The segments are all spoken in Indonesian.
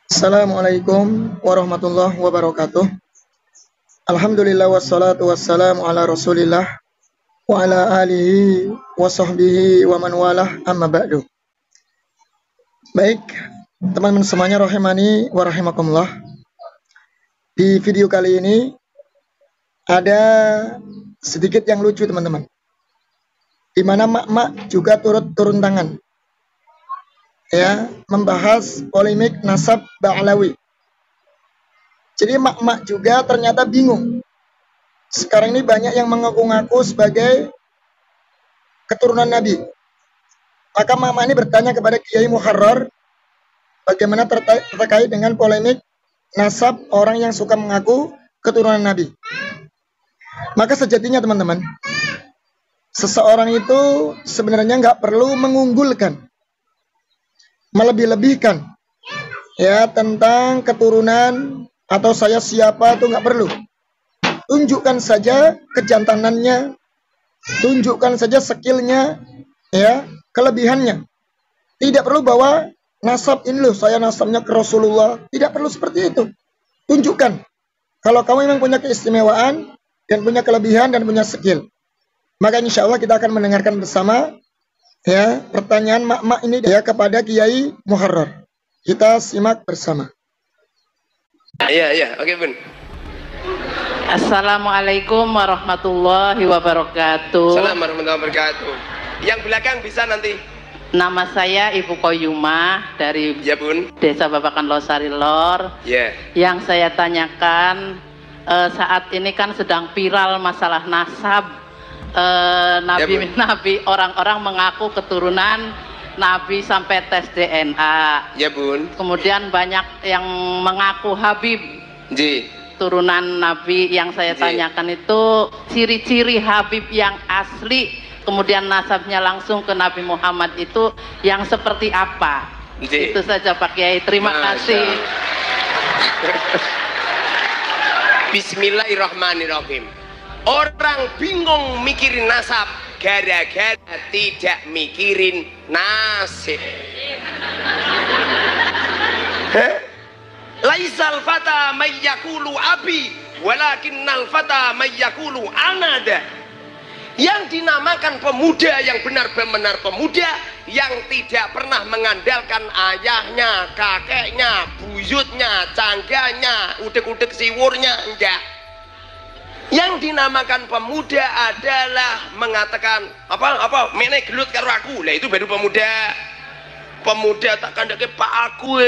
Assalamualaikum warahmatullahi wabarakatuh. Alhamdulillah wassalatu wassalamu ala Rasulillah wa ala alihi wa sahbihi wa man walah amma ba'du. Baik, teman-teman semuanya rahimani wa rahimakumullah. Di video kali ini ada sedikit yang lucu teman-teman, di mana mak-mak juga turun tangan ya, membahas polemik nasab Ba'lawi. Jadi mak-mak juga ternyata bingung. Sekarang ini banyak yang mengaku-ngaku sebagai keturunan Nabi. Maka mak-mak ini bertanya kepada Kiai Muharrar bagaimana terkait dengan polemik nasab orang yang suka mengaku keturunan Nabi. Maka sejatinya teman-teman, seseorang itu sebenarnya nggak perlu mengunggulkan, melebih-lebihkan ya tentang keturunan atau saya siapa, itu nggak perlu. Tunjukkan saja kejantanannya, tunjukkan saja skillnya ya, kelebihannya. Tidak perlu bawa nasab ini loh, saya nasabnya ke Rasulullah. Tidak perlu seperti itu. Tunjukkan kalau kamu memang punya keistimewaan dan punya kelebihan dan punya skill. Maka insya Allah kita akan mendengarkan bersama ya pertanyaan mak-mak ini ya kepada Kiai Muharrar. Kita simak bersama. Iya, oke Bun. Assalamualaikum warahmatullahi wabarakatuh. Assalamualaikum warahmatullahi wabarakatuh. Yang belakang bisa nanti. Nama saya Ibu Koyumah dari Ya Bun. Desa Babakan Losari Lor. Ya. Yang saya tanyakan saat ini kan sedang viral masalah nasab nabi orang-orang mengaku keturunan Nabi sampai tes DNA. Ya Bun. Kemudian banyak yang mengaku Habib. Ji. Turunan Nabi. Yang saya tanyakan itu ciri-ciri Habib yang asli, kemudian nasabnya langsung ke Nabi Muhammad itu yang seperti apa? Ji. Itu saja Pak Kiai. Terima kasih. Bismillahirrahmanirrahim. Orang bingung mikirin nasab gara-gara tidak mikirin nasib. Laisal fata mayyakulu abi walakinnal fata mayyakulu anada. Yang dinamakan pemuda yang benar-benar pemuda, yang tidak pernah mengandalkan ayahnya, kakeknya, buyutnya, cangganya, udek-udek siwurnya, enggak. Yang dinamakan pemuda adalah mengatakan apa mene gelut karo aku. Lah itu baru pemuda. Pemuda tak kandake pak aku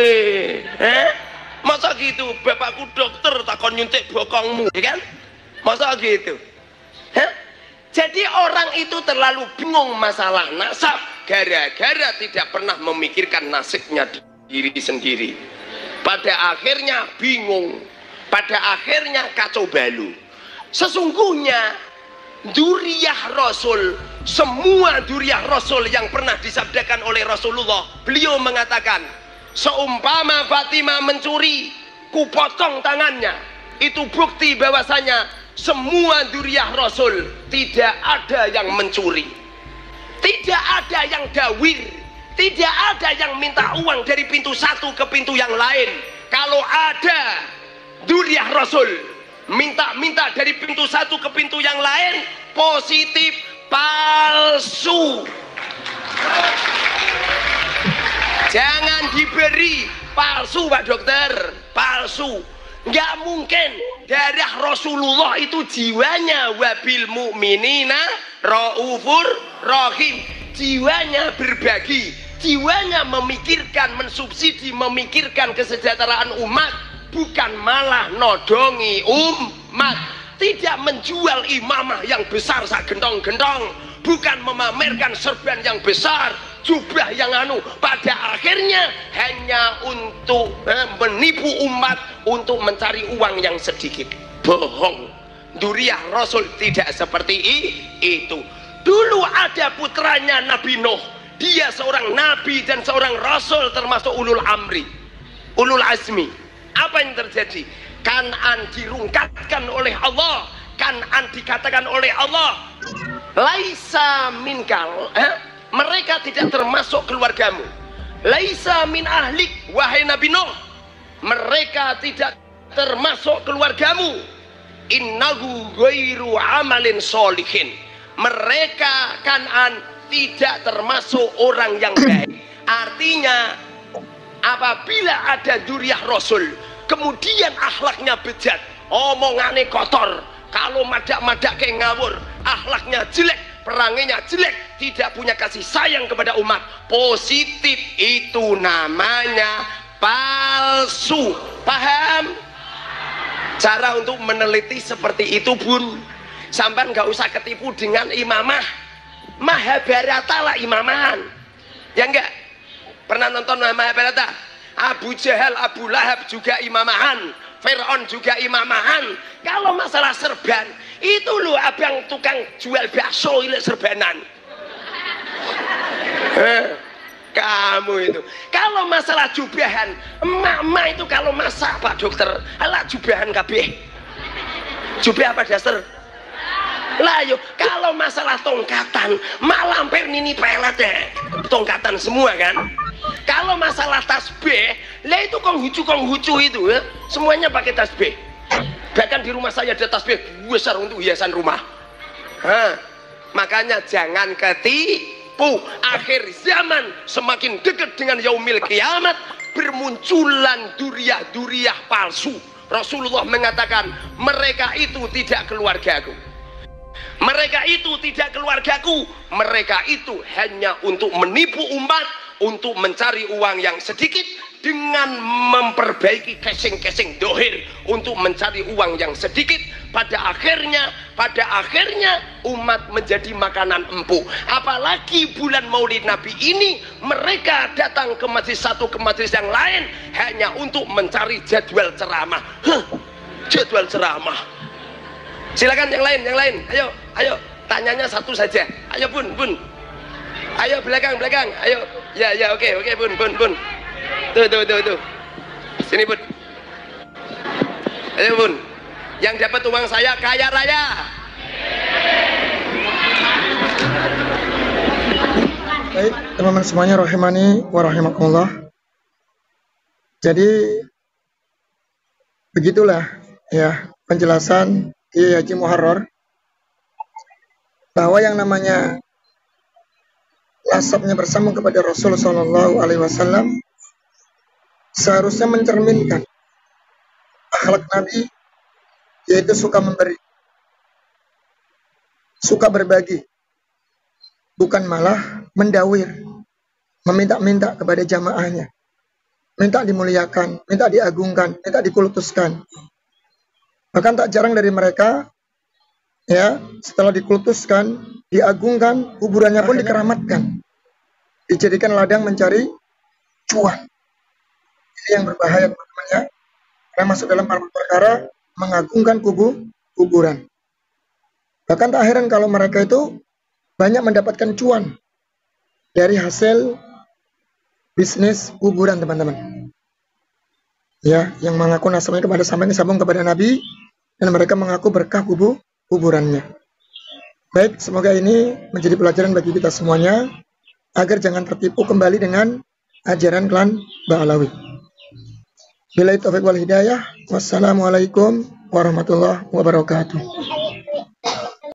masa gitu, bapakku dokter takon nyuntik bokongmu, ya kan? Masa gitu? Jadi orang itu terlalu bingung masalah nasab gara-gara tidak pernah memikirkan nasibnya diri sendiri. Pada akhirnya bingung, pada akhirnya kacau balau. Sesungguhnya duriyah Rasul, semua duriyah Rasul yang pernah disabdakan oleh Rasulullah, beliau mengatakan, seumpama Fatimah mencuri, kupotong tangannya. Itu bukti bahwasanya semua duriyah Rasul tidak ada yang mencuri, tidak ada yang dawir, tidak ada yang minta uang dari pintu satu ke pintu yang lain. Kalau ada duriyah Rasul minta dari pintu satu ke pintu yang lain, positif palsu. Jangan diberi palsu Pak Dokter, palsu. Nggak mungkin. Darah Rasulullah itu jiwanya wabil mu'minina raufur rahim. Jiwanya berbagi, jiwanya memikirkan, mensubsidi, memikirkan kesejahteraan umat, bukan malah nodongi umat. Tidak menjual imamah yang besar sak gentong-gentong, bukan memamerkan serban yang besar, jubah yang pada akhirnya hanya untuk menipu umat, untuk mencari uang yang sedikit. Bohong. Duriyah Rasul tidak seperti itu. Dulu ada putranya Nabi Nuh, dia seorang nabi dan seorang rasul, termasuk ulul amri, ulul azmi. Apa yang terjadi? Kan'an dirungkatkan oleh Allah, Kan'an dikatakan oleh Allah, laisa minkal, mereka tidak termasuk keluargamu. Laisa min ahlik, wahai Nabi Nuh, mereka tidak termasuk keluargamu. Innahu ghairu amalin sholihin. Mereka Kan'an tidak termasuk orang yang baik. Artinya apabila ada dzurriyyah Rasul kemudian akhlaknya bejat, omongannya kotor, kalau madak-madak kayak ngawur, akhlaknya jelek, peranginya jelek, tidak punya kasih sayang kepada umat, positif, itu namanya palsu. Paham? Cara untuk meneliti seperti itu bun, sampai nggak usah ketipu dengan imamah. Mahabharata lah imamahan, ya enggak? Pernah nonton Mahabharata? Abu Jahal, Abu Lahab juga imamahan, Fir'aun juga imamahan. Kalau masalah serban, itu loh abang tukang jual bakso ini serbanan. Kamu itu. Kalau masalah jubahan, emak-emak itu kalau masak Pak Dokter, alah jubahan kabeh. Jubah apa dasar? Lah yo, kalau masalah tongkatan, malampir nini pelet deh, tongkatan semua kan. Kalau masalah tasbih, lah itu konghucu itu ya, semuanya pakai tasbih. Bahkan di rumah saya ada tasbih besar untuk hiasan rumah. Makanya jangan ketipu. Akhir zaman semakin dekat dengan yaumil kiamat, bermunculan dzurriyyah palsu. Rasulullah mengatakan mereka itu tidak keluargaku. Mereka itu tidak keluargaku, mereka itu hanya untuk menipu umat, untuk mencari uang yang sedikit dengan memperbaiki casing-casing dohir untuk mencari uang yang sedikit. Pada akhirnya umat menjadi makanan empuk. Apalagi bulan Maulid Nabi ini mereka datang ke majelis satu ke majelis yang lain hanya untuk mencari jadwal ceramah. Jadwal ceramah. Silakan yang lain, ayo tanyanya satu saja. Ayo bun, ayo belakang, ayo, ya oke bun, tuh, sini bun, ayo bun, yang dapat uang saya kaya raya. Baik teman-teman semuanya, rahimani wa rahimakumullah. Jadi begitulah ya penjelasan Kiai Haji Muharrar bahwa yang namanya nasabnya bersambung kepada Rasul Shallallahu Alaihi Wasallam seharusnya mencerminkan akhlak Nabi, yaitu suka memberi, suka berbagi, bukan malah mendawir, meminta-minta kepada jamaahnya, minta dimuliakan, minta diagungkan, minta dikultuskan. Bahkan tak jarang dari mereka ya setelah dikultuskan, diagungkan, kuburannya pun dikeramatkan, dijadikan ladang mencari cuan. Ini yang berbahaya teman-teman ya, karena masuk dalam perkara mengagungkan kuburan. Bahkan tak heran kalau mereka itu banyak mendapatkan cuan dari hasil bisnis kuburan teman-teman. Ya, yang mengaku nasabnya kepada sampai sambung kepada Nabi dan mereka mengaku berkah kuburannya. Baik, semoga ini menjadi pelajaran bagi kita semuanya agar jangan tertipu kembali dengan ajaran klan Ba'alawi. Billahi taufiq wal hidayah. Wassalamualaikum warahmatullahi wabarakatuh.